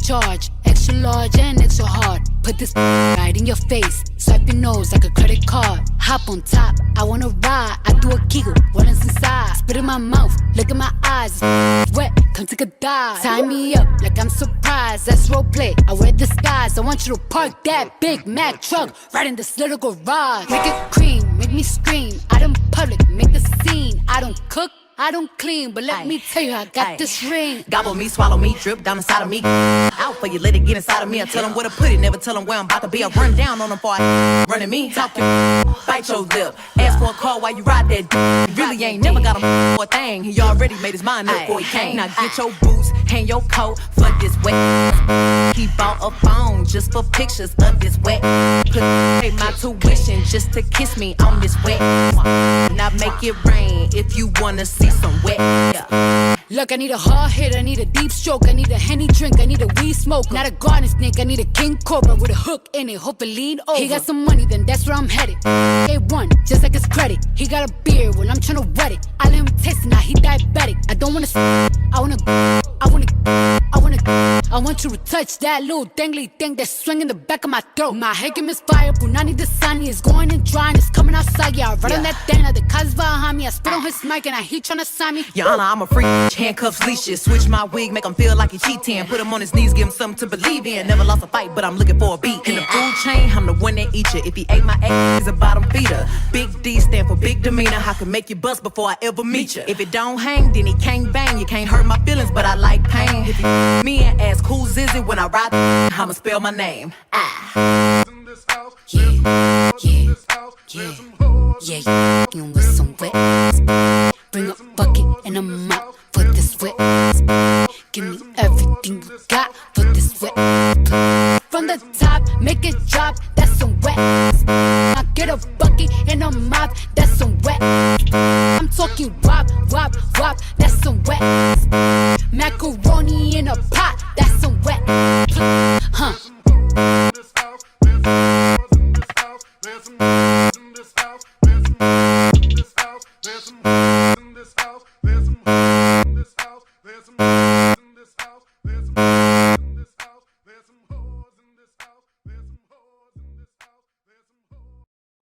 charge. Extra large and extra hard. Put this right in your face. Swipe your nose like a credit card. Hop on top, I wanna ride. I do a giggle, what is inside? Spit in my mouth, look in my eyes. Wet, come take a dive. Tie me up like I'm surprised. That's roleplay, I wear disguise. I want you to park that Big Mac truck right in this little garage. Make it cream, make me scream. Out in public, make the scene. I don't cook, I don't clean, but let me tell you, I got this ring. Gobble me, swallow me, drip down inside of me. Out for you, let it get inside of me. I tell them where to put it, never tell them where I'm about to be. I run down on them before I running me. Talk your bite your lip. Ask for a call while you ride that He really ain't never got a for a thing. He already made his mind up before he came. Now get your boots, hang your coat for this wet. He bought a phone just for pictures of this wet. Pay my tuition just to kiss me on this wet. Now make it rain if you wanna see some wet. Look, I need a hard hit, I need a deep stroke, I need a Henny drink, I need a weed smoke. Not a garden snake, I need a king cobra with a hook in it, hope it lean over. He got some money, then that's where I'm headed. A1, just like his credit. He got a beard, well I'm tryna wet it. I let him taste it, now he diabetic. I don't wanna I want you to touch that little dangly thing that's swinging the back of my throat. My head can misfire, Punani the sunny is going and drying, it's coming outside. Yeah, I run on that thing, now the cuz behind me. I spit on his mic and I he tryna sign me. Your Honor, I'm a freak, handcuffs, leashes. Switch my wig, make him feel like he cheating. Put him on his knees, give him something to believe in. Never lost a fight, but I'm looking for a beat. In the food chain, I'm the one that eat you. If he ate my ass, he's a bottom feeder. Big D stand for big demeanor. I can make you bust before I ever meet you. If it don't hang, then he can't bang. You can't hurt my feelings, but I like pain. If you me and ask who's is it when I ride, I'ma spell my name. Yeah, you with some wet. Bring a bucket and a mop for this wet. Give me everything you got for this wet. From the top, make it drop, that's some wet. I get a bucket and a mop, that's some wet. I'm talking wop, wop, wop, that's some wet. Macaroni in a pot, that's some wet.